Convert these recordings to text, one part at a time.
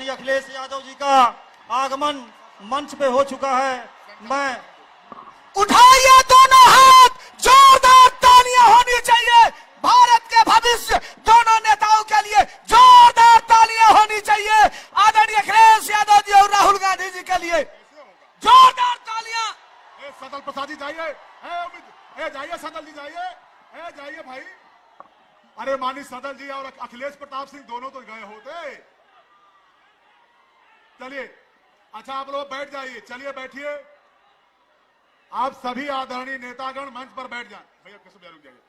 आदरणीय अखिलेश यादव जी का आगमन मंच पे हो चुका है। मैं उठाइए दोनों हाथ, जोरदार तालियां होनी चाहिए भारत के भविष्य दोनों नेताओं के लिए, जोरदार तालियां होनी चाहिए आदरणीय अखिलेश यादव जी और राहुल गांधी जी के लिए, जोरदार तालियां। सदल प्रसाद जी जाइए, जाइए सदल जी जाइए, जाइए भाई। अरे माननीय सदल जी और अखिलेश प्रताप सिंह दोनों तो गए होते। चलिए, अच्छा आप लोग बैठ जाइए, चलिए बैठिए। आप सभी आदरणीय नेतागण मंच पर बैठ जाएं। भैया किस रुक जाइए,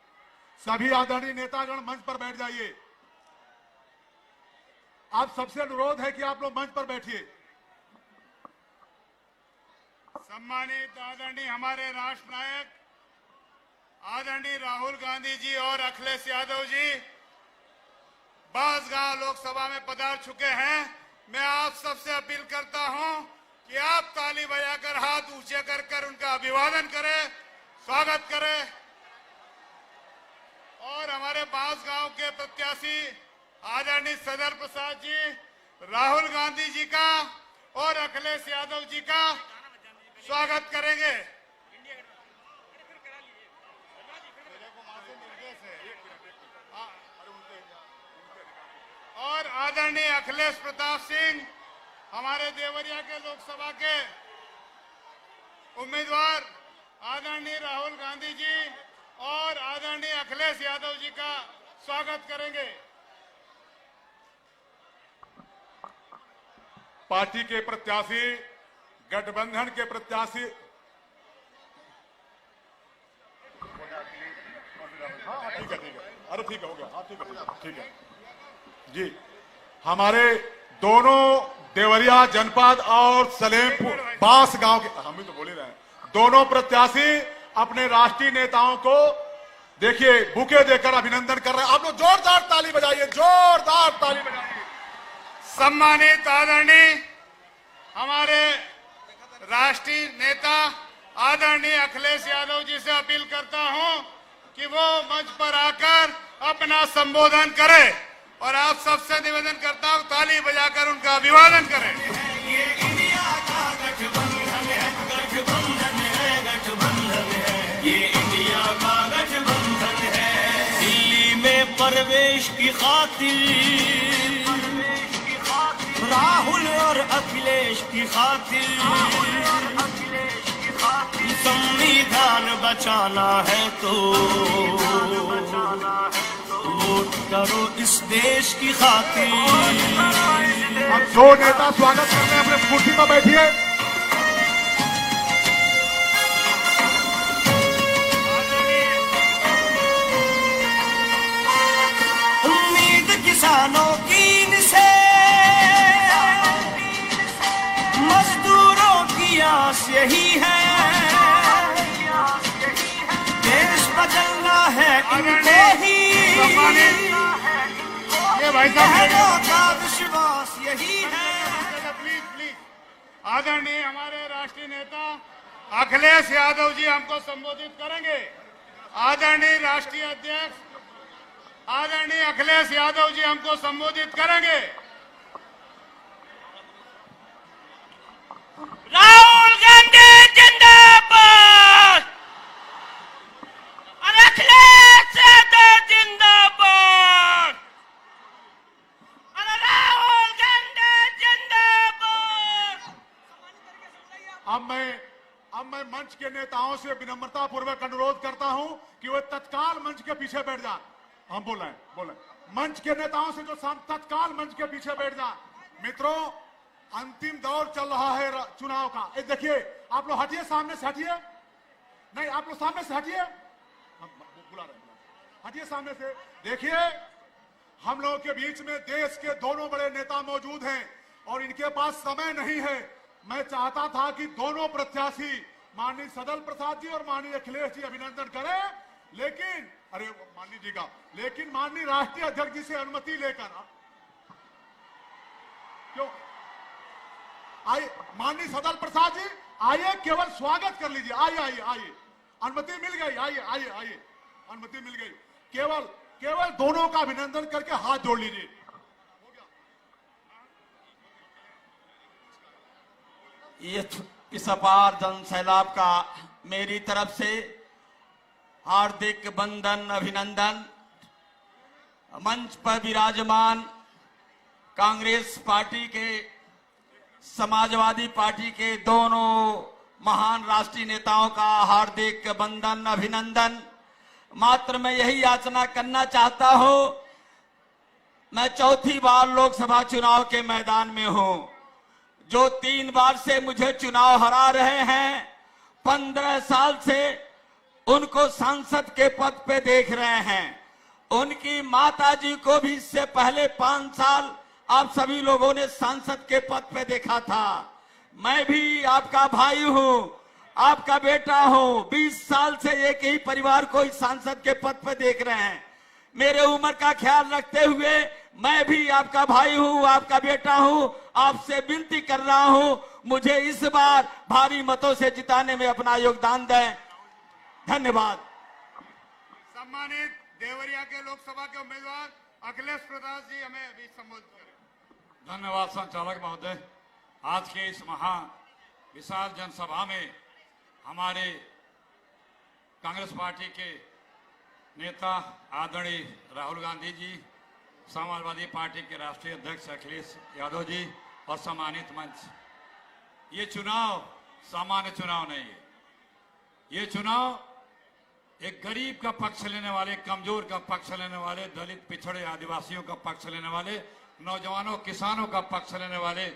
सभी आदरणीय नेतागण मंच पर बैठ जाइए। आप सबसे अनुरोध है कि आप लोग मंच पर बैठिए। सम्मानित आदरणीय हमारे राष्ट्र नायक आदरणीय राहुल गांधी जी और अखिलेश यादव जी बांसगांव लोकसभा में पधार चुके हैं। मैं आप सबसे अपील करता हूं कि आप ताली बजाकर हाथ ऊंचे कर उनका अभिवादन करें, स्वागत करें। और हमारे बांसगांव के प्रत्याशी आदरणीय सदल प्रसाद जी, राहुल गांधी जी का और अखिलेश यादव जी का स्वागत करेंगे। और आदरणीय अखिलेश प्रताप सिंह हमारे देवरिया के लोकसभा के उम्मीदवार आदरणीय राहुल गांधी जी और आदरणीय अखिलेश यादव जी का स्वागत करेंगे। पार्टी के प्रत्याशी, गठबंधन के प्रत्याशी, ठीक है, अरे ठीक है, हो गया, हाँ ठीक है जी। हमारे दोनों देवरिया जनपद और सलेमपुर बांसगांव के, हम भी तो बोल ही रहे हैं, दोनों प्रत्याशी अपने राष्ट्रीय नेताओं को देखिए बुके देकर अभिनंदन कर रहे हैं। आप लोग जोरदार ताली बजाइए, जोरदार ताली बजाइए। सम्मानित आदरणीय हमारे राष्ट्रीय नेता आदरणीय अखिलेश यादव जी से अपील करता हूं कि वो मंच पर आकर अपना संबोधन करें और आप सबसे निवेदन करता हूं ताली बजाकर उनका अभिवादन करें। ये इंडिया का गठबंधन है, गठबंधन है, गठबंधन है, ये इंडिया का गठबंधन है। दिल्ली में प्रवेश की खातिर राहुल और अखिलेश की खातिर, संविधान बचाना है तो वोट करो इस देश की खातिर। हम दो नेता स्वागत करते हैं, अपने कुर्सी पर बैठिए। उम्मीद किसानों की से मजदूरों की आस यही है, देश बदलना है इनको ही, ये भाई साहब का विश्वास यही है। प्लीज आदरणीय हमारे राष्ट्रीय नेता अखिलेश यादव जी हमको संबोधित करेंगे। आदरणीय राष्ट्रीय अध्यक्ष आदरणीय अखिलेश यादव जी हमको संबोधित करेंगे। राहुल गांधी जिंदाबाद और अखिलेश यादव जिंदाबाद और राहुल गांधी जिंदाबाद। अब मैं मंच के नेताओं से विनम्रता पूर्वक अनुरोध करता हूं कि वे तत्काल मंच के पीछे बैठ जाएं। हम बोल रहे हैं मंच के नेताओं से जो तत्काल मंच के पीछे बैठ जाएं। मित्रों, अंतिम दौर चल रहा है चुनाव का। ये देखिए, आप लोग हटिए, सामने से हटिए। नहीं, आप लोग सामने से हटिए, बुला रहे हैं, हटिए सामने से। देखिए, हम लोगों के बीच में देश के दोनों बड़े नेता मौजूद हैं और इनके पास समय नहीं है। मैं चाहता था कि दोनों प्रत्याशी माननीय सदल प्रसाद जी और माननीय अखिलेश जी अभिनंदन करें, लेकिन अरे माननीय जी का, लेकिन माननीय राष्ट्रीय अध्यक्ष जी से अनुमति लेकर क्यों आइए। माननीय सदल प्रसाद जी आइए, केवल स्वागत कर लीजिए। आइए, अनुमति मिल गई। आइए, अनुमति मिल गई। केवल दोनों का अभिनंदन करके हाथ जोड़ लीजिए। इस अपार जन सैलाब का मेरी तरफ से हार्दिक बंदन अभिनंदन। मंच पर विराजमान कांग्रेस पार्टी के, समाजवादी पार्टी के दोनों महान राष्ट्रीय नेताओं का हार्दिक बंदन अभिनंदन। मात्र मैं यही याचना करना चाहता हूं, मैं चौथी बार लोकसभा चुनाव के मैदान में हूं। जो 3 बार से मुझे चुनाव हरा रहे हैं, 15 साल से उनको सांसद के पद पे देख रहे हैं। उनकी माताजी को भी इससे पहले 5 साल आप सभी लोगों ने सांसद के पद पे देखा था। मैं भी आपका भाई हूं, आपका बेटा हूं। 20 साल से एक ही परिवार को इस सांसद के पद पे देख रहे हैं। मेरे उम्र का ख्याल रखते हुए मैं भी आपका भाई हूं, आपका बेटा हूं। आपसे विनती कर रहा हूं, मुझे इस बार भारी मतों से जिताने में अपना योगदान दें। धन्यवाद। सम्मानित देवरिया के लोकसभा के उम्मीदवार अखिलेश प्रसाद जी हमें अभी संबोधित करें। धन्यवाद संचालक महोदय। आज के इस विशाल जनसभा में हमारे कांग्रेस पार्टी के नेता आदरणीय राहुल गांधी जी, समाजवादी पार्टी के राष्ट्रीय अध्यक्ष अखिलेश यादव जी और सम्मानित मंच, ये चुनाव सामान्य चुनाव नहीं है। ये चुनाव एक गरीब का पक्ष लेने वाले, कमजोर का पक्ष लेने वाले, दलित पिछड़े आदिवासियों का पक्ष लेने वाले, नौजवानों किसानों का पक्ष लेने वाले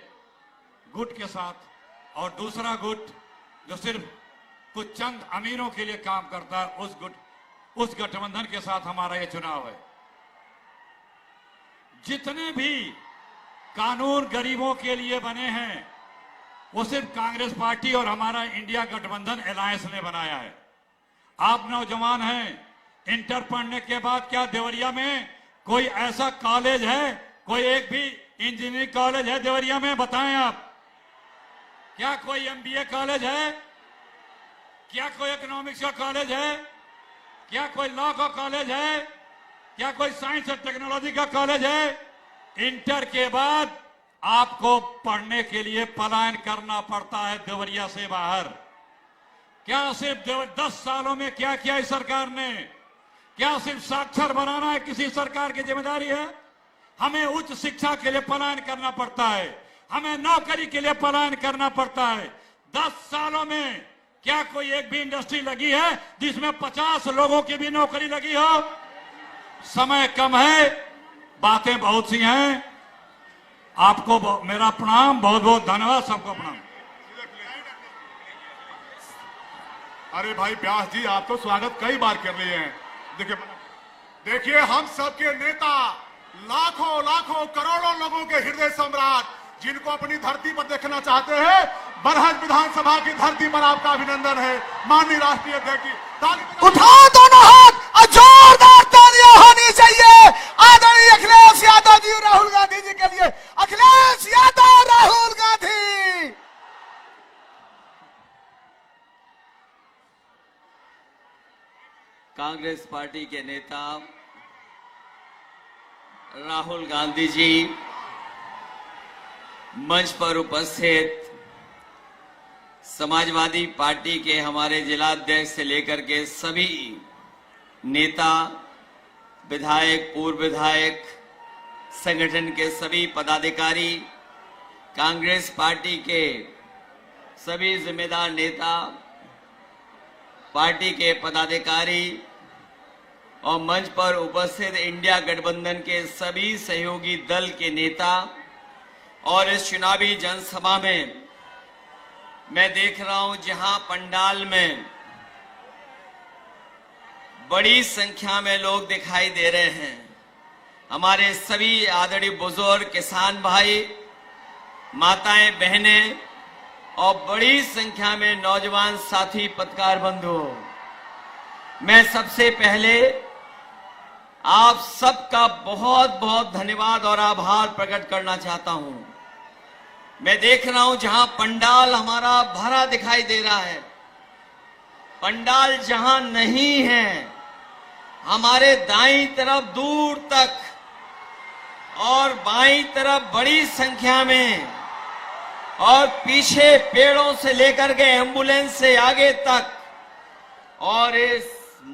गुट के साथ, और दूसरा गुट जो सिर्फ कुछ चंद अमीरों के लिए काम करता है, उस गठबंधन के साथ हमारा ये चुनाव है। जितने भी कानून गरीबों के लिए बने हैं वो सिर्फ कांग्रेस पार्टी और हमारा इंडिया गठबंधन अलायंस ने बनाया है। आप नौजवान हैं, इंटर पढ़ने के बाद क्या देवरिया में कोई ऐसा कॉलेज है, कोई एक भी इंजीनियरिंग कॉलेज है देवरिया में? बताएं आप। क्या कोई एमबीए कॉलेज है? क्या कोई इकोनॉमिक्स का कॉलेज है? क्या कोई लॉ का कॉलेज है? क्या कोई साइंस और टेक्नोलॉजी का कॉलेज है? इंटर के बाद आपको पढ़ने के लिए पलायन करना पड़ता है देवरिया से बाहर। क्या सिर्फ 10 सालों में क्या किया इस सरकार ने? क्या सिर्फ साक्षर बनाना है किसी सरकार की जिम्मेदारी है? हमें उच्च शिक्षा के लिए पलायन करना पड़ता है, हमें नौकरी के लिए पलायन करना पड़ता है। 10 सालों में क्या कोई एक भी इंडस्ट्री लगी है जिसमें 50 लोगों की भी नौकरी लगी हो? समय कम है, बातें बहुत सी हैं। आपको मेरा प्रणाम, बहुत बहुत धन्यवाद, सबको प्रणाम। अरे भाई व्यास जी, आप तो स्वागत कई बार कर लिए हैं। देखिए हम सबके नेता, लाखों लाखों करोड़ों लोगों के हृदय सम्राट, जिनको अपनी धरती पर देखना चाहते हैं, बरहज विधानसभा की धरती पर आपका अभिनंदन है। माननीय राष्ट्रीय अध्यक्ष, उठाओ दोनों हाथ और जोरदार तालियां होनी चाहिए आदरणीय अखिलेश यादव जी, राहुल गांधी जी के लिए। अखिलेश यादव, राहुल गांधी। कांग्रेस पार्टी के नेता राहुल गांधी जी, मंच पर उपस्थित समाजवादी पार्टी के हमारे जिलाध्यक्ष से लेकर के सभी नेता, विधायक, पूर्व विधायक, संगठन के सभी पदाधिकारी, कांग्रेस पार्टी के सभी जिम्मेदार नेता, पार्टी के पदाधिकारी और मंच पर उपस्थित इंडिया गठबंधन के सभी सहयोगी दल के नेता, और इस चुनावी जनसभा में मैं देख रहा हूं जहां पंडाल में बड़ी संख्या में लोग दिखाई दे रहे हैं। हमारे सभी आदरणीय बुजुर्ग, किसान भाई, माताएं, बहनें और बड़ी संख्या में नौजवान साथी, पत्रकार बंधु, मैं सबसे पहले आप सबका बहुत बहुत धन्यवाद और आभार प्रकट करना चाहता हूं। मैं देख रहा हूं जहां पंडाल हमारा भरा दिखाई दे रहा है, पंडाल जहां नहीं है, हमारे दाईं तरफ दूर तक और बाईं तरफ बड़ी संख्या में और पीछे पेड़ों से लेकर के एम्बुलेंस से आगे तक और इस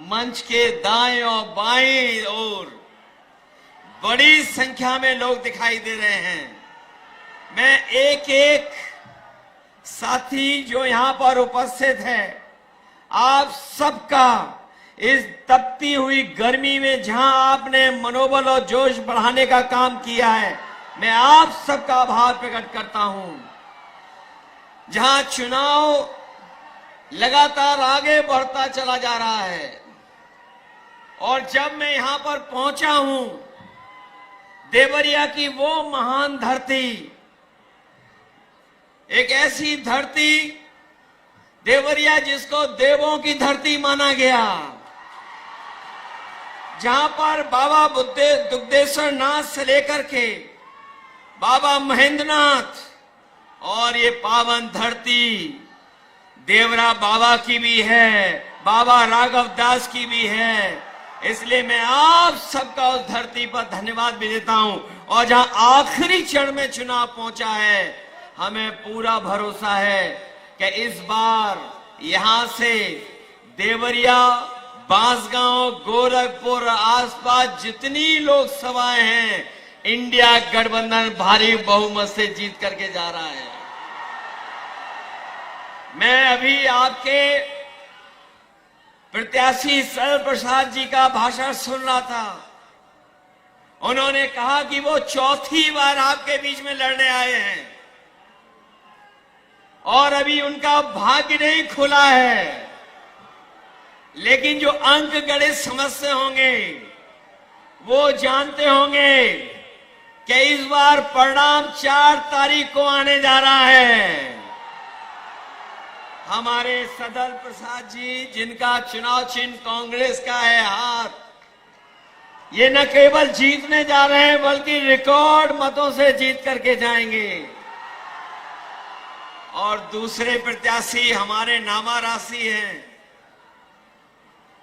मंच के दाएं और बाएं ओर बड़ी संख्या में लोग दिखाई दे रहे हैं। मैं एक एक साथी जो यहां पर उपस्थित है, आप सबका इस तपती हुई गर्मी में जहां आपने मनोबल और जोश बढ़ाने का काम किया है, मैं आप सबका आभार प्रकट करता हूं। जहां चुनाव लगातार आगे बढ़ता चला जा रहा है और जब मैं यहां पर पहुंचा हूं, देवरिया की वो महान धरती, एक ऐसी धरती देवरिया जिसको देवों की धरती माना गया, जहां पर बाबा दुग्धेश्वर नाथ से लेकर के बाबा महेंद्रनाथ और ये पावन धरती देवरा बाबा की भी है, बाबा राघव दास की भी है। इसलिए मैं आप सबका उस धरती पर धन्यवाद भी देता हूं। और जहां आखिरी चरण में चुनाव पहुंचा है, हमें पूरा भरोसा है कि इस बार यहां से देवरिया, बांसगांव, गोरखपुर, आसपास जितनी लोकसभाएं हैं, इंडिया गठबंधन भारी बहुमत से जीत करके जा रहा है। मैं अभी आपके प्रत्याशी सरल प्रसाद जी का भाषण सुन रहा था। उन्होंने कहा कि वो चौथी बार आपके बीच में लड़ने आए हैं और अभी उनका भाग्य नहीं खुला है, लेकिन जो अंक गणित समझते होंगे वो जानते होंगे कि इस बार परिणाम 4 तारीख को आने जा रहा है। हमारे सदल प्रसाद जी, जिनका चुनाव चिन्ह कांग्रेस का है हाथ, ये न केवल जीतने जा रहे हैं बल्कि रिकॉर्ड मतों से जीत करके जाएंगे। और दूसरे प्रत्याशी हमारे नामा राशि हैं।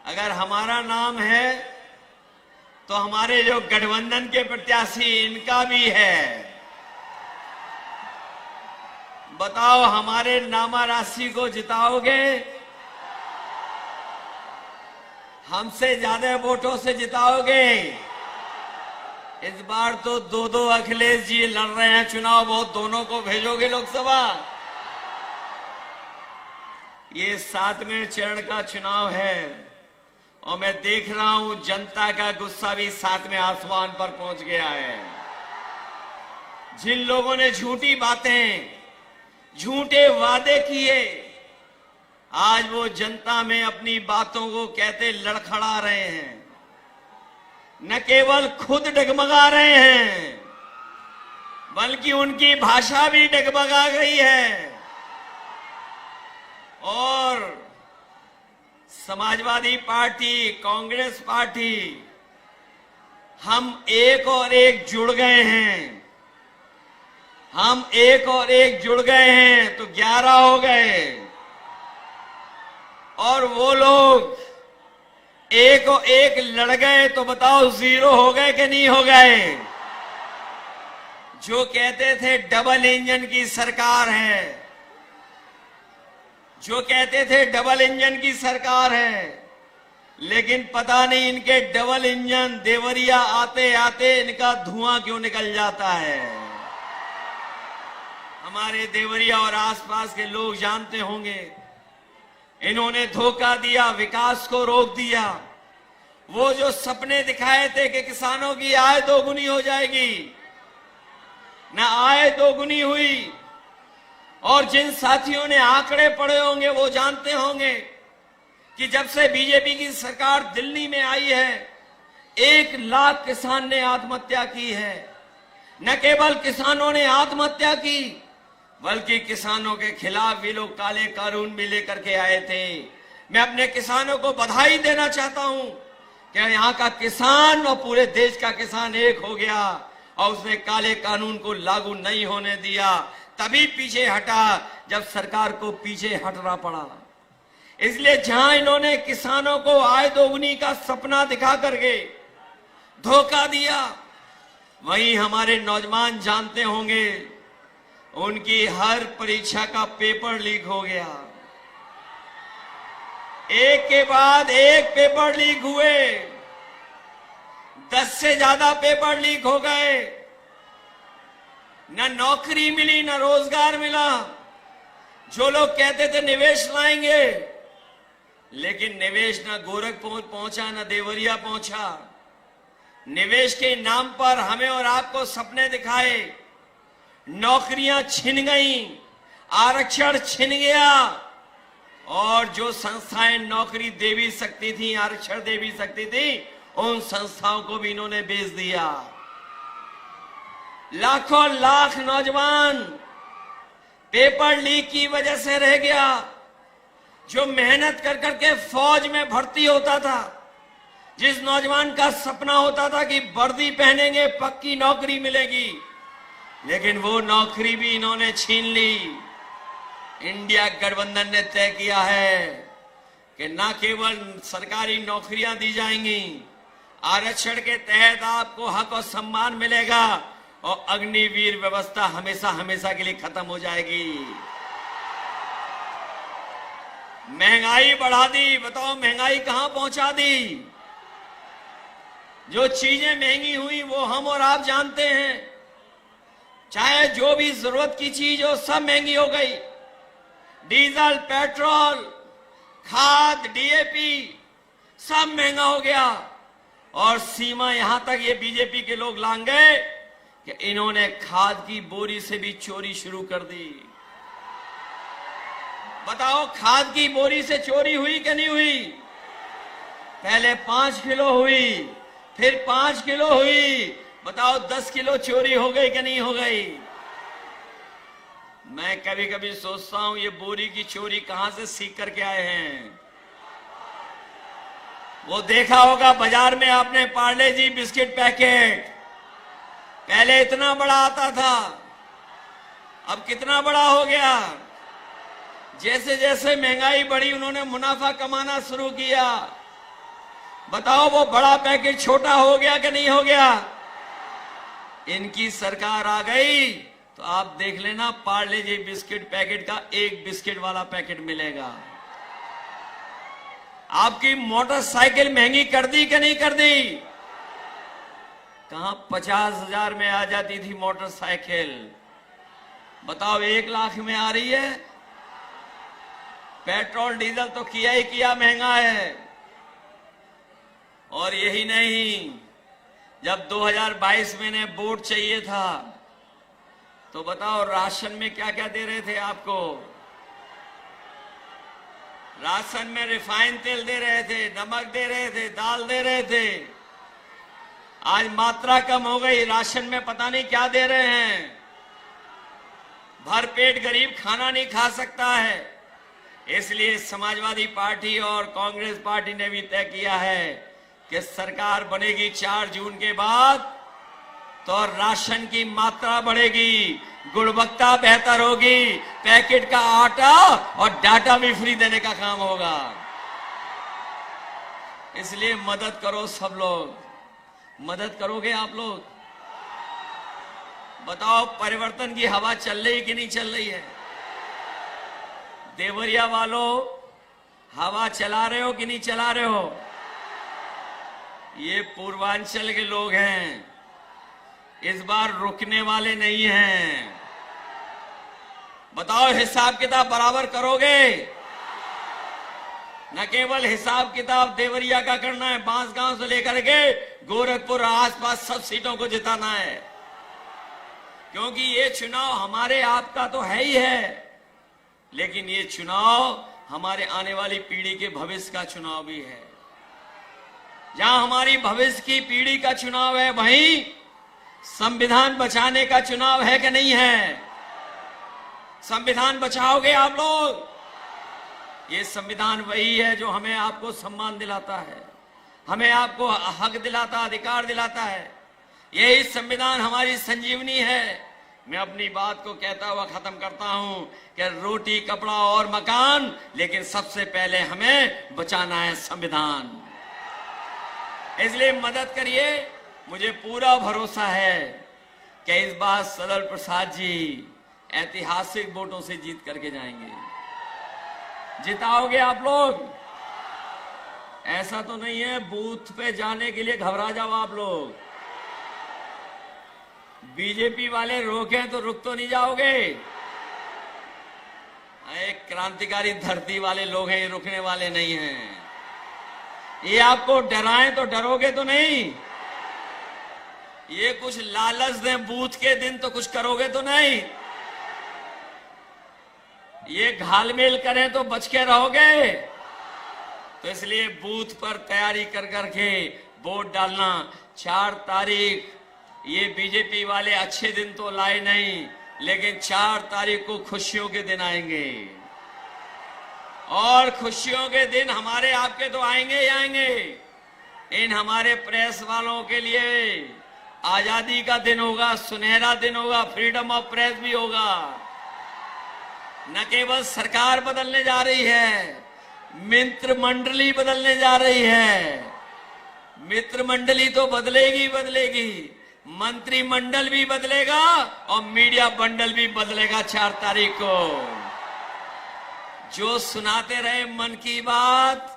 अगर हमारा नाम है तो हमारे जो गठबंधन के प्रत्याशी, इनका भी है। बताओ, हमारे नामा राशि को जिताओगे? हमसे ज्यादा वोटों से जिताओगे? इस बार तो 2-2 अखिलेश जी लड़ रहे हैं चुनाव, बहुत दोनों को भेजोगे लोकसभा? ये 7वें चरण का चुनाव है और मैं देख रहा हूं जनता का गुस्सा भी 7वें आसमान पर पहुंच गया है। जिन लोगों ने झूठी बातें, झूठे वादे किए, आज वो जनता में अपनी बातों को कहते लड़खड़ा रहे हैं। न केवल खुद डगमगा रहे हैं बल्कि उनकी भाषा भी डगमगा गई है। और समाजवादी पार्टी, कांग्रेस पार्टी, हम एक और एक जुड़ गए हैं। हम एक और एक जुड़ गए हैं तो 11 हो गए। और वो लोग एक और एक लड़ गए तो बताओ 0 हो गए कि नहीं हो गए? जो कहते थे डबल इंजन की सरकार है, जो कहते थे डबल इंजन की सरकार है, लेकिन पता नहीं इनके डबल इंजन देवरिया आते आते इनका धुआं क्यों निकल जाता है। हमारे देवरिया और आसपास के लोग जानते होंगे, इन्होंने धोखा दिया, विकास को रोक दिया। वो जो सपने दिखाए थे कि किसानों की आय दोगुनी हो जाएगी, न आय दोगुनी हुई। और जिन साथियों ने आंकड़े पढ़े होंगे वो जानते होंगे कि जब से बीजेपी की सरकार दिल्ली में आई है, 1 लाख किसान ने आत्महत्या की है। न केवल किसानों ने आत्महत्या की बल्कि किसानों के खिलाफ भी लोग काले कानून भी लेकर के आए थे। मैं अपने किसानों को बधाई देना चाहता हूं कि यहाँ का किसान और पूरे देश का किसान एक हो गया और उसने काले कानून को लागू नहीं होने दिया। तभी पीछे हटा जब सरकार को पीछे हटना पड़ा। इसलिए जहां इन्होंने किसानों को आय दोगुनी का सपना दिखा करके धोखा दिया, वहीं हमारे नौजवान जानते होंगे उनकी हर परीक्षा का पेपर लीक हो गया। एक के बाद एक पेपर लीक हुए, 10 से ज्यादा पेपर लीक हो गए। न नौकरी मिली, न रोजगार मिला। जो लोग कहते थे निवेश लाएंगे, लेकिन निवेश न गोरखपुर पहुंचा, न देवरिया पहुंचा। निवेश के नाम पर हमें और आपको सपने दिखाए, नौकरियां छिन गईं, आरक्षण छिन गया, और जो संस्थाएं नौकरी दे भी सकती थी, आरक्षण दे भी सकती थी, उन संस्थाओं को भी इन्होंने बेच दिया। लाखों लाख नौजवान पेपर लीक की वजह से रह गया। जो मेहनत कर करके फौज में भर्ती होता था, जिस नौजवान का सपना होता था कि वर्दी पहनेंगे पक्की नौकरी मिलेगी, लेकिन वो नौकरी भी इन्होंने छीन ली। इंडिया गठबंधन ने तय किया है कि न केवल सरकारी नौकरियां दी जाएंगी, आरक्षण के तहत आपको हक और सम्मान मिलेगा, और अग्निवीर व्यवस्था हमेशा हमेशा के लिए खत्म हो जाएगी। महंगाई बढ़ा दी। बताओ महंगाई कहां पहुंचा दी? जो चीजें महंगी हुई वो हम और आप जानते हैं। चाहे जो भी जरूरत की चीज हो, सब महंगी हो गई। डीजल, पेट्रोल, खाद, डीएपी सब महंगा हो गया। और सीमा यहां तक ये बीजेपी के लोग लांग गए कि इन्होंने खाद की बोरी से भी चोरी शुरू कर दी। बताओ खाद की बोरी से चोरी हुई कि नहीं हुई? पहले 5 किलो हुई, फिर 5 किलो हुई। बताओ 10 किलो चोरी हो गई कि नहीं हो गई? मैं कभी कभी सोचता हूं ये बोरी की चोरी कहां से सीख करके आए हैं। वो देखा होगा बाजार में आपने पार्ले जी बिस्किट पैकेट, पहले इतना बड़ा आता था, अब कितना बड़ा हो गया। जैसे जैसे महंगाई बढ़ी उन्होंने मुनाफा कमाना शुरू किया। बताओ वो बड़ा पैकेट छोटा हो गया कि नहीं हो गया? इनकी सरकार आ गई तो आप देख लेना, पार्ले जी बिस्किट पैकेट का एक बिस्किट वाला पैकेट मिलेगा। आपकी मोटरसाइकिल महंगी कर दी कि नहीं कर दी? कहां 50,000 में आ जाती थी मोटरसाइकिल, बताओ 1 लाख में आ रही है। पेट्रोल डीजल तो किया ही किया महंगा है। और यही नहीं, जब 2022 में ने वोट चाहिए था तो बताओ राशन में क्या क्या दे रहे थे आपको? राशन में रिफाइंड तेल दे रहे थे, नमक दे रहे थे, दाल दे रहे थे। आज मात्रा कम हो गई, राशन में पता नहीं क्या दे रहे हैं। भरपेट गरीब खाना नहीं खा सकता है। इसलिए समाजवादी पार्टी और कांग्रेस पार्टी ने भी तय किया है कि सरकार बनेगी 4 जून के बाद तो राशन की मात्रा बढ़ेगी, गुणवत्ता बेहतर होगी, पैकेट का आटा और डाटा भी फ्री देने का काम होगा। इसलिए मदद करो सब लोग। मदद करोगे आप लोग? बताओ परिवर्तन की हवा चल रही कि नहीं चल रही है? देवरिया वालों हवा चला रहे हो कि नहीं चला रहे हो? ये पूर्वांचल के लोग हैं, इस बार रुकने वाले नहीं हैं। बताओ हिसाब किताब बराबर करोगे? न केवल हिसाब किताब देवरिया का करना है, बांसगांव से लेकर के गोरखपुर आसपास सब सीटों को जिताना है। क्योंकि ये चुनाव हमारे आपका तो है ही है, लेकिन ये चुनाव हमारे आने वाली पीढ़ी के भविष्य का चुनाव भी है। जहां हमारी भविष्य की पीढ़ी का चुनाव है, वहीं संविधान बचाने का चुनाव है कि नहीं है? संविधान बचाओगे आप लोग? ये संविधान वही है जो हमें आपको सम्मान दिलाता है, हमें आपको हक दिलाता, अधिकार दिलाता है। यही संविधान हमारी संजीवनी है। मैं अपनी बात को कहता हुआ खत्म करता हूं कि रोटी, कपड़ा और मकान, लेकिन सबसे पहले हमें बचाना है संविधान। इसलिए मदद करिए। मुझे पूरा भरोसा है कि इस बार सदल प्रसाद जी ऐतिहासिक वोटों से जीत करके जाएंगे। जिताओगे आप लोग? ऐसा तो नहीं है बूथ पे जाने के लिए घबरा जाओ आप लोग। बीजेपी वाले रोकें तो रुक तो नहीं जाओगे? एक क्रांतिकारी धरती वाले लोग हैं, ये रुकने वाले नहीं हैं। ये आपको डराएं तो डरोगे तो नहीं? ये कुछ लालच दें बूथ के दिन तो कुछ करोगे तो नहीं? ये घालमेल करें तो बच के रहोगे? तो इसलिए बूथ पर तैयारी कर करके वोट डालना। 4 तारीख ये बीजेपी वाले अच्छे दिन तो लाए नहीं, लेकिन 4 तारीख को खुशियों के दिन आएंगे। और खुशियों के दिन हमारे आपके तो आएंगे ही आएंगे। इन हमारे प्रेस वालों के लिए आजादी का दिन होगा, सुनहरा दिन होगा, फ्रीडम ऑफ प्रेस भी होगा। न केवल सरकार बदलने जा रही है, मित्र मंडली बदलने जा रही है। मित्र मंडली तो बदलेगी बदलेगी, मंत्रिमंडल भी बदलेगा और मीडिया बंडल भी बदलेगा 4 तारीख को। जो सुनाते रहे मन की बात,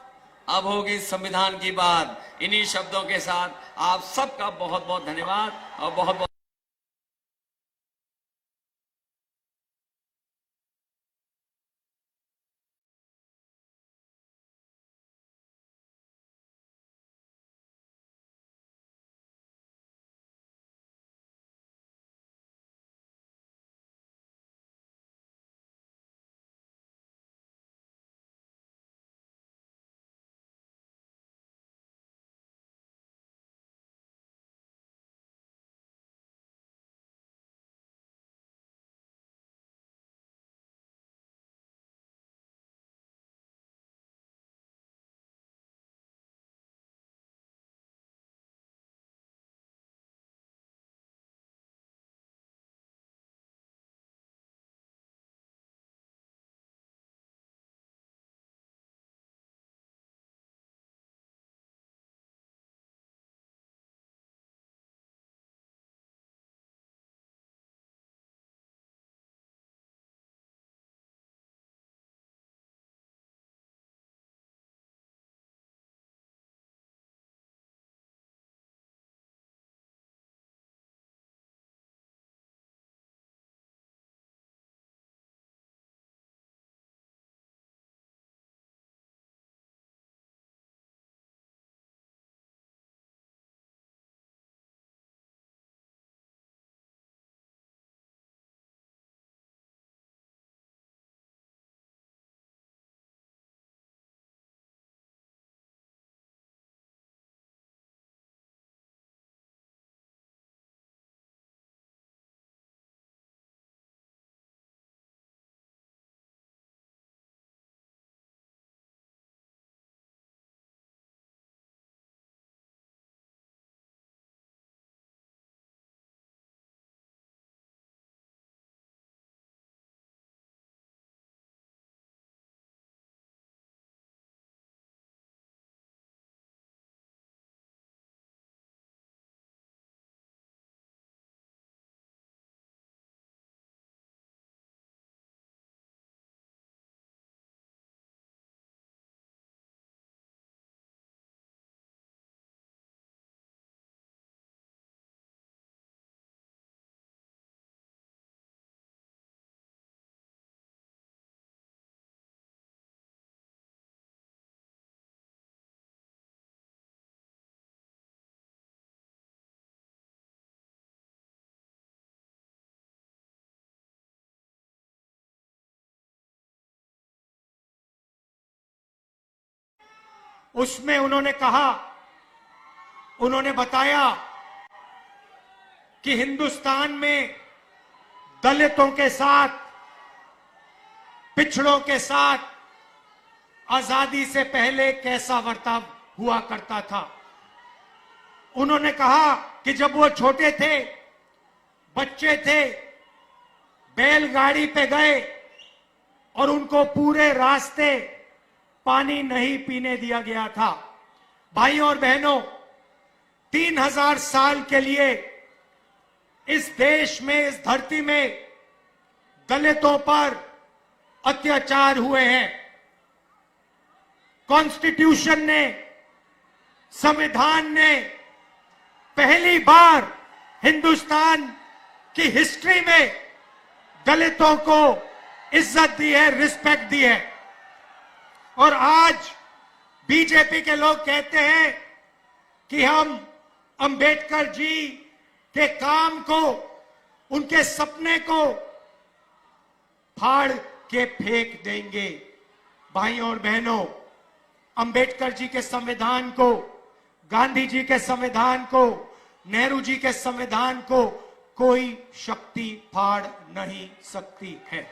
अब होगी संविधान की बात। इन्हीं शब्दों के साथ आप सबका बहुत बहुत धन्यवाद और बहुत बहुत उसमें उन्होंने बताया कि हिंदुस्तान में दलितों के साथ, पिछड़ों के साथ आजादी से पहले कैसा बर्ताव हुआ करता था। उन्होंने कहा कि जब वो छोटे थे, बच्चे थे, बैलगाड़ी पे गए और उनको पूरे रास्ते पानी नहीं पीने दिया गया था। भाइयों और बहनों, 3000 साल के लिए इस देश में, इस धरती में दलितों पर अत्याचार हुए हैं। कॉन्स्टिट्यूशन ने, संविधान ने पहली बार हिंदुस्तान की हिस्ट्री में दलितों को इज्जत दी है, रिस्पेक्ट दी है। और आज बीजेपी के लोग कहते हैं कि हम अंबेडकर जी के काम को, उनके सपने को फाड़ के फेंक देंगे। भाइयों और बहनों, अंबेडकर जी के संविधान को, गांधी जी के संविधान को, नेहरू जी के संविधान को कोई शक्ति फाड़ नहीं सकती है।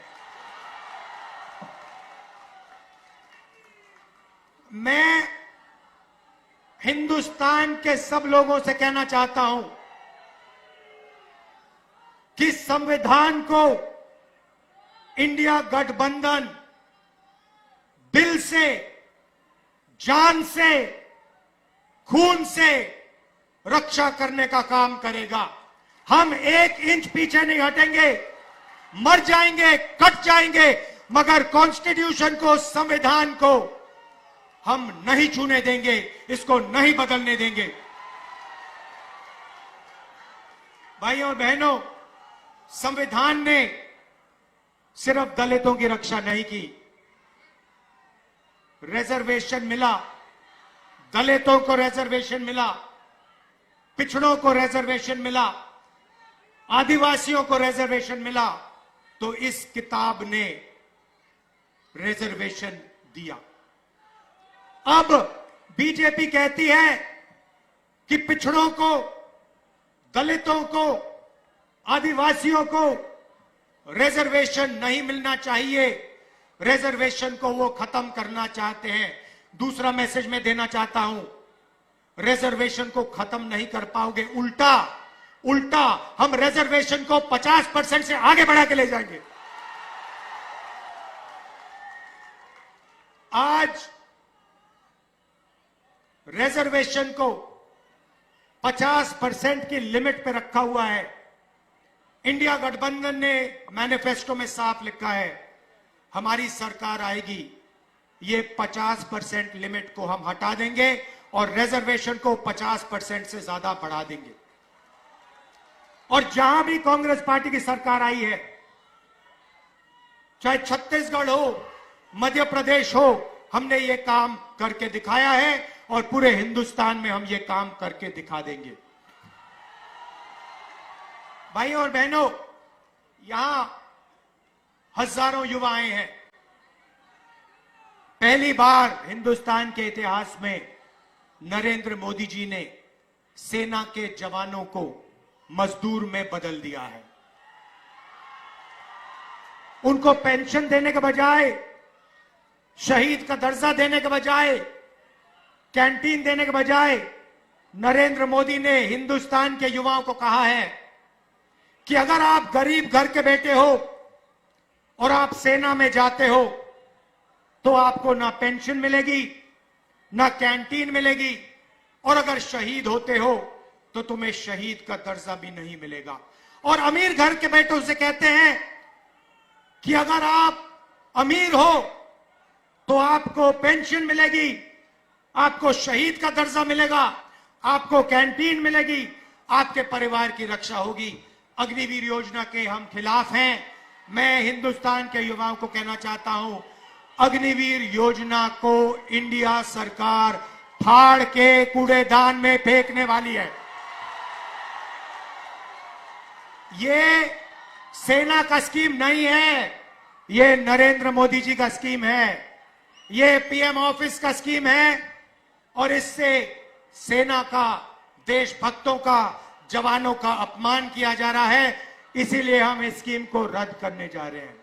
मैं हिंदुस्तान के सब लोगों से कहना चाहता हूं कि संविधान को इंडिया गठबंधन दिल से, जान से, खून से रक्षा करने का काम करेगा। हम 1 इंच पीछे नहीं हटेंगे। मर जाएंगे, कट जाएंगे, मगर कॉन्स्टिट्यूशन को, संविधान को हम नहीं छूने देंगे, इसको नहीं बदलने देंगे। भाइयों और बहनों, संविधान ने सिर्फ दलितों की रक्षा नहीं की। रिजर्वेशन मिला, दलितों को रिजर्वेशन मिला, पिछड़ों को रिजर्वेशन मिला, आदिवासियों को रिजर्वेशन मिला, तो इस किताब ने रिजर्वेशन दिया। अब बीजेपी कहती है कि पिछड़ों को, दलितों को, आदिवासियों को रिजर्वेशन नहीं मिलना चाहिए, रिजर्वेशन को वो खत्म करना चाहते हैं। दूसरा मैसेज मैं देना चाहता हूं, रिजर्वेशन को खत्म नहीं कर पाओगे, उल्टा हम रिजर्वेशन को 50% से आगे बढ़ा के ले जाएंगे। आज रिजर्वेशन को 50% की लिमिट पे रखा हुआ है। इंडिया गठबंधन ने मैनिफेस्टो में साफ लिखा है, हमारी सरकार आएगी, ये 50% लिमिट को हम हटा देंगे और रिजर्वेशन को 50% से ज्यादा बढ़ा देंगे। और जहां भी कांग्रेस पार्टी की सरकार आई है, चाहे छत्तीसगढ़ हो, मध्य प्रदेश हो, हमने ये काम करके दिखाया है और पूरे हिंदुस्तान में हम ये काम करके दिखा देंगे। भाइयों और बहनों, यहां हजारों युवाएं हैं। पहली बार हिंदुस्तान के इतिहास में नरेंद्र मोदी जी ने सेना के जवानों को मजदूर में बदल दिया है। उनको पेंशन देने के बजाय, शहीद का दर्जा देने के बजाय, कैंटीन देने के बजाय नरेंद्र मोदी ने हिंदुस्तान के युवाओं को कहा है कि अगर आप गरीब घर के बेटे हो और आप सेना में जाते हो तो आपको ना पेंशन मिलेगी, ना कैंटीन मिलेगी, और अगर शहीद होते हो तो तुम्हें शहीद का दर्जा भी नहीं मिलेगा। और अमीर घर के बेटों से कहते हैं कि अगर आप अमीर हो तो आपको पेंशन मिलेगी, आपको शहीद का दर्जा मिलेगा, आपको कैंटीन मिलेगी, आपके परिवार की रक्षा होगी। अग्निवीर योजना के हम खिलाफ हैं। मैं हिंदुस्तान के युवाओं को कहना चाहता हूं, अग्निवीर योजना को इंडिया सरकार फाड़ के कूड़ेदान में फेंकने वाली है। ये सेना का स्कीम नहीं है, ये नरेंद्र मोदी जी का स्कीम है, ये पीएम ऑफिस का स्कीम है, और इससे सेना का, देशभक्तों का, जवानों का अपमान किया जा रहा है। इसीलिए हम इस स्कीम को रद्द करने जा रहे हैं।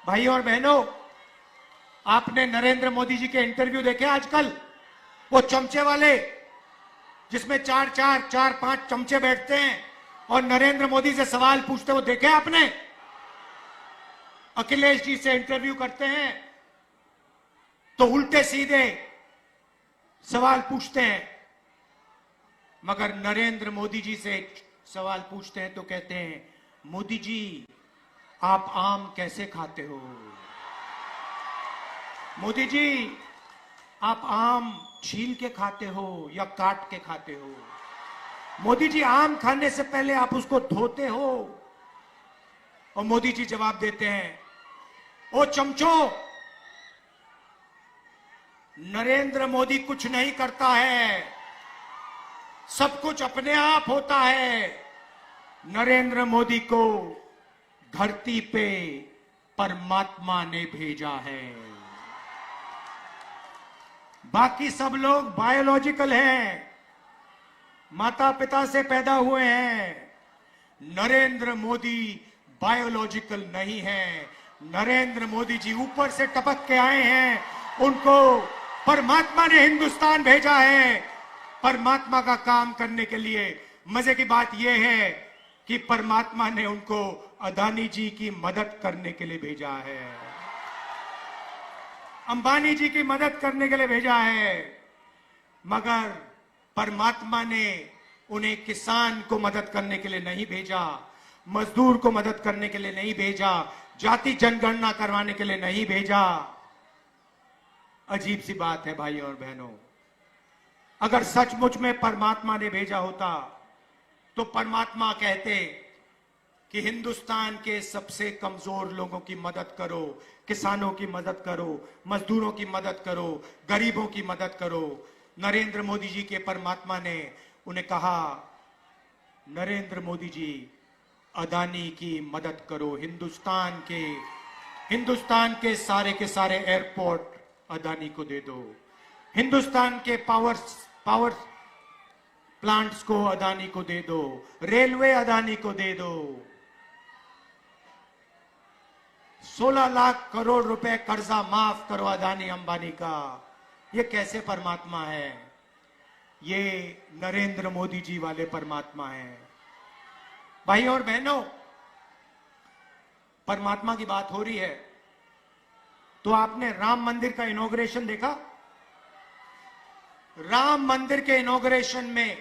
भाइयों और बहनों, आपने नरेंद्र मोदी जी के इंटरव्यू देखे आजकल, वो चमचे वाले जिसमें 4-5 चमचे बैठते हैं और नरेंद्र मोदी से सवाल पूछते, वो देखे आपने? अखिलेश जी से इंटरव्यू करते हैं तो उल्टे सीधे सवाल पूछते हैं, मगर नरेंद्र मोदी जी से सवाल पूछते हैं तो कहते हैं, मोदी जी आप आम कैसे खाते हो? मोदी जी, आप आम छील के खाते हो या काट के खाते हो? मोदी जी, आम खाने से पहले आप उसको धोते हो? और मोदी जी जवाब देते हैं, ओ चमचो, नरेंद्र मोदी कुछ नहीं करता है, सब कुछ अपने आप होता है। नरेंद्र मोदी को धरती पे परमात्मा ने भेजा है, बाकी सब लोग बायोलॉजिकल हैं, माता पिता से पैदा हुए हैं। नरेंद्र मोदी बायोलॉजिकल नहीं है। नरेंद्र मोदी जी ऊपर से टपक के आए हैं, उनको परमात्मा ने हिंदुस्तान भेजा है परमात्मा का काम करने के लिए। मजे की बात यह है कि परमात्मा ने उनको अदानी जी की मदद करने के लिए भेजा है, अंबानी जी की मदद करने के लिए भेजा है, मगर परमात्मा ने उन्हें किसान को मदद करने के लिए नहीं भेजा, मजदूर को मदद करने के लिए नहीं भेजा, जाति जनगणना करवाने के लिए नहीं भेजा। अजीब सी बात है भाई और बहनों, अगर सचमुच में परमात्मा ने भेजा होता तो परमात्मा कहते कि हिंदुस्तान के सबसे कमजोर लोगों की मदद करो, किसानों की मदद करो, मजदूरों की मदद करो, गरीबों की मदद करो। नरेंद्र मोदी जी के परमात्मा ने उन्हें कहा, नरेंद्र मोदी जी अदानी की मदद करो, हिंदुस्तान के सारे एयरपोर्ट अदानी को दे दो, हिंदुस्तान के पावर प्लांट्स को अदानी को दे दो, रेलवे अदानी को दे दो। 16 लाख करोड़ रुपए कर्जा माफ करो अदानी अंबानी का। ये कैसे परमात्मा है? ये नरेंद्र मोदी जी वाले परमात्मा है। भाई और बहनों, परमात्मा की बात हो रही है तो आपने राम मंदिर का इनॉग्रेशन देखा? राम मंदिर के इनॉग्रेशन में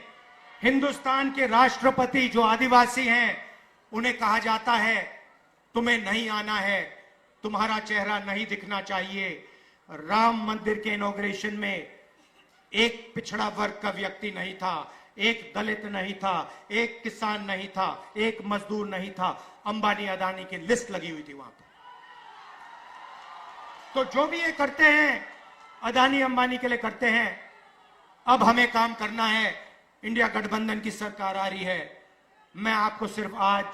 हिंदुस्तान के राष्ट्रपति जो आदिवासी हैं उन्हें कहा जाता है तुम्हें नहीं आना है, तुम्हारा चेहरा नहीं दिखना चाहिए। राम मंदिर के इनॉग्रेशन में एक पिछड़ा वर्ग का व्यक्ति नहीं था, एक दलित नहीं था, एक किसान नहीं था, एक मजदूर नहीं था। अंबानी अदानी की लिस्ट लगी हुई थी वहां पर। तो जो भी ये करते हैं अदानी अंबानी के लिए करते हैं। अब हमें काम करना है, इंडिया गठबंधन की सरकार आ रही है। मैं आपको सिर्फ आज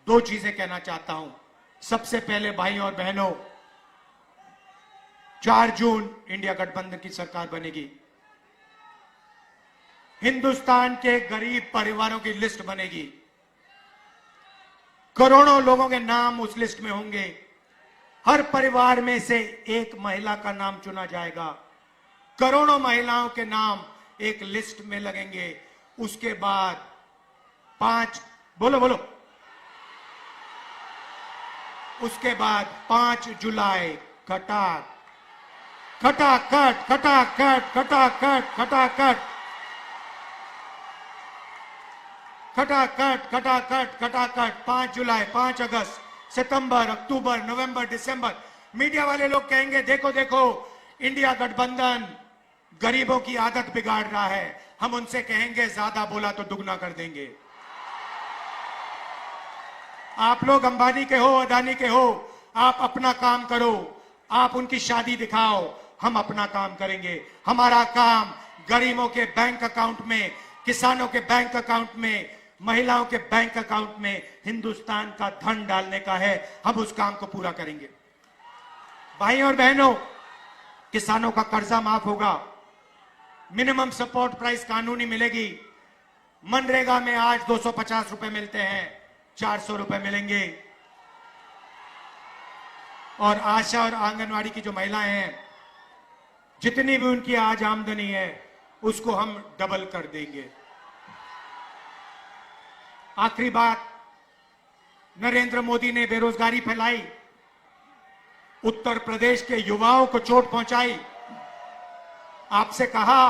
2 चीजें कहना चाहता हूं। सबसे पहले भाई और बहनों, 4 जून इंडिया गठबंधन की सरकार बनेगी। हिंदुस्तान के गरीब परिवारों की लिस्ट बनेगी, करोड़ों लोगों के नाम उस लिस्ट में होंगे। हर परिवार में से एक महिला का नाम चुना जाएगा, करोड़ों महिलाओं के नाम एक लिस्ट में लगेंगे। उसके बाद 5 उसके बाद 5 जुलाई खटाखट खटाखट खटाखट खटाखट खटाखट खटाखट खटाखट खटाखट 5 जुलाई, 5 अगस्त, सितंबर, अक्टूबर, नवंबर, दिसंबर। मीडिया वाले लोग कहेंगे देखो देखो इंडिया गठबंधन गरीबों की आदत बिगाड़ रहा है। हम उनसे कहेंगे ज्यादा बोला तो दुगना कर देंगे। आप लोग अंबानी के हो, अदानी के हो, आप अपना काम करो, आप उनकी शादी दिखाओ, हम अपना काम करेंगे। हमारा काम गरीबों के बैंक अकाउंट में, किसानों के बैंक अकाउंट में, महिलाओं के बैंक अकाउंट में हिंदुस्तान का धन डालने का है। हम उस काम को पूरा करेंगे। भाई और बहनों, किसानों का कर्जा माफ होगा, मिनिमम सपोर्ट प्राइस कानूनी मिलेगी। मनरेगा में आज 250 रुपए मिलते हैं, 400 रुपए मिलेंगे। और आशा और आंगनवाड़ी की जो महिलाएं हैं, जितनी भी उनकी आज आमदनी है उसको हम डबल कर देंगे। आखिरी बात, नरेंद्र मोदी ने बेरोजगारी फैलाई, उत्तर प्रदेश के युवाओं को चोट पहुंचाई। आपसे कहा,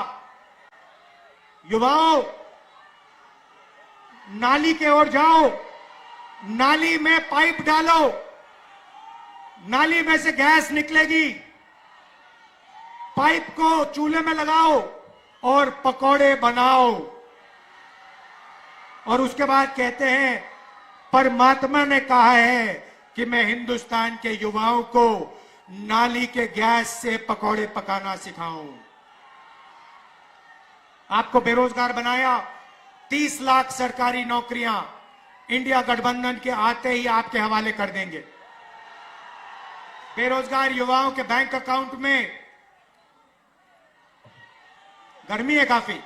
युवाओं नाली के ओर जाओ, नाली में पाइप डालो, नाली में से गैस निकलेगी, पाइप को चूल्हे में लगाओ और पकौड़े बनाओ। और उसके बाद कहते हैं परमात्मा ने कहा है कि मैं हिंदुस्तान के युवाओं को नाली के गैस से पकौड़े पकाना सिखाऊं। आपको बेरोजगार बनाया, 30 लाख सरकारी नौकरियां इंडिया गठबंधन के आते ही आपके हवाले कर देंगे। बेरोजगार युवाओं के बैंक अकाउंट में, गर्मी है काफी,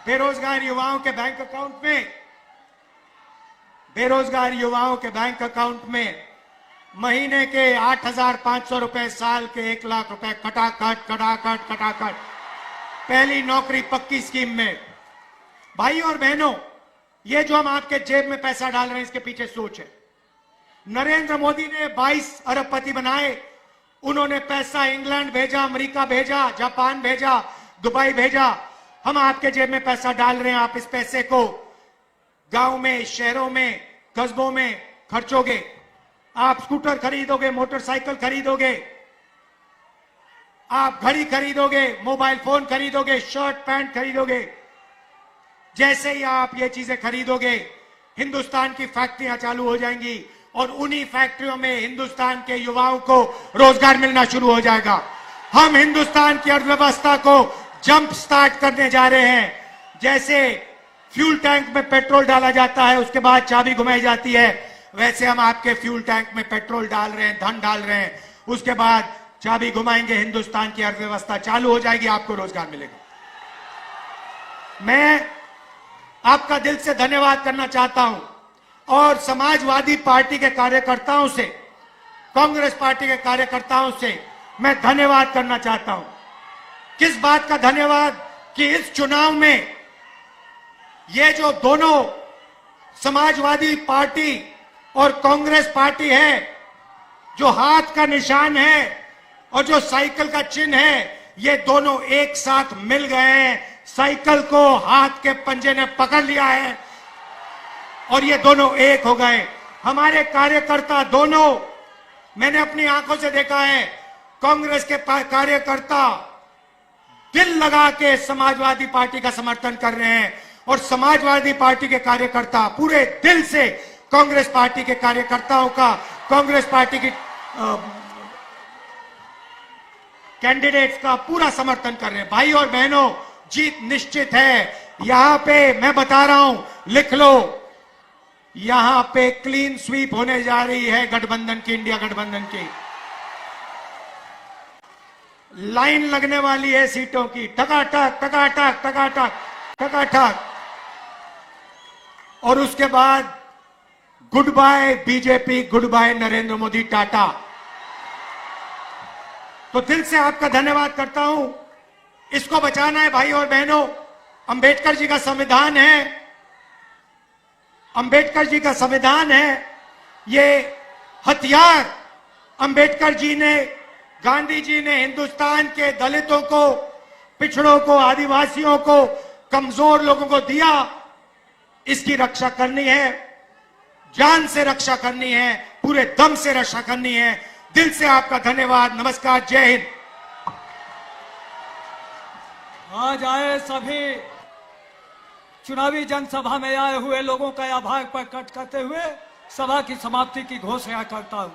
बेरोजगार युवाओं के बैंक अकाउंट में, बेरोजगार युवाओं के बैंक अकाउंट में महीने के 8,500 रुपए, साल के 1 लाख रुपए खटाखट खटाखट खटाखट, पहली नौकरी पक्की स्कीम में। भाई और बहनों, ये जो हम आपके जेब में पैसा डाल रहे हैं, इसके पीछे सोच है। नरेंद्र मोदी ने 22 अरबपति बनाए, उन्होंने पैसा इंग्लैंड भेजा, अमेरिका भेजा, जापान भेजा, दुबई भेजा। हम आपके जेब में पैसा डाल रहे हैं, आप इस पैसे को गांव में, शहरों में, कस्बों में खर्चोगे। आप स्कूटर खरीदोगे, मोटरसाइकिल खरीदोगे, आप घड़ी खरीदोगे, मोबाइल फोन खरीदोगे, शर्ट पैंट खरीदोगे। जैसे ही आप ये चीजें खरीदोगे, हिंदुस्तान की फैक्ट्रियां चालू हो जाएंगी और उन्हीं फैक्ट्रियों में हिंदुस्तान के युवाओं को रोजगार मिलना शुरू हो जाएगा। हम हिंदुस्तान की अर्थव्यवस्था को जंप स्टार्ट करने जा रहे हैं। जैसे फ्यूल टैंक में पेट्रोल डाला जाता है, उसके बाद चाबी घुमाई जाती है, वैसे हम आपके फ्यूल टैंक में पेट्रोल डाल रहे हैं, धन डाल रहे हैं। उसके बाद चाबी घुमाएंगे, हिंदुस्तान की अर्थव्यवस्था चालू हो जाएगी, आपको रोजगार मिलेगा। मैं आपका दिल से धन्यवाद करना चाहता हूं और समाजवादी पार्टी के कार्यकर्ताओं से, कांग्रेस पार्टी के कार्यकर्ताओं से मैं धन्यवाद करना चाहता हूं। किस बात का धन्यवाद कि इस चुनाव में ये जो दोनों समाजवादी पार्टी और कांग्रेस पार्टी है, जो हाथ का निशान है और जो साइकिल का चिन्ह है, ये दोनों एक साथ मिल गए हैं। साइकिल को हाथ के पंजे ने पकड़ लिया है और ये दोनों एक हो गए। हमारे कार्यकर्ता दोनों, मैंने अपनी आंखों से देखा है, कांग्रेस के कार्यकर्ता दिल लगा के समाजवादी पार्टी का समर्थन कर रहे हैं और समाजवादी पार्टी के कार्यकर्ता पूरे दिल से कांग्रेस पार्टी के कार्यकर्ताओं का, कांग्रेस पार्टी की कैंडिडेट्स का पूरा समर्थन कर रहे हैं। भाई और बहनों, जीत निश्चित है। यहां पे मैं बता रहा हूं, लिख लो, यहां पे क्लीन स्वीप होने जा रही है गठबंधन की, इंडिया गठबंधन की। लाइन लगने वाली है सीटों की, टकाटक टकाटक टकाटक टकाटक। और उसके बाद good bye BJP, good bye Narendra Modi, टाटा। तो दिल से आपका धन्यवाद करता हूं। इसको बचाना है भाई और बहनों। अंबेडकर जी का संविधान है, अंबेडकर जी का संविधान है। ये हथियार अंबेडकर जी ने, गांधी जी ने हिंदुस्तान के दलितों को, पिछड़ों को, आदिवासियों को, कमजोर लोगों को दिया। इसकी रक्षा करनी है, जान से रक्षा करनी है, पूरे दम से रक्षा करनी है। दिल से आपका धन्यवाद। नमस्कार, जय हिंद। आज आए सभी चुनावी जनसभा में आए हुए लोगों का आभार प्रकट करते हुए सभा की समाप्ति की घोषणा करता हूं।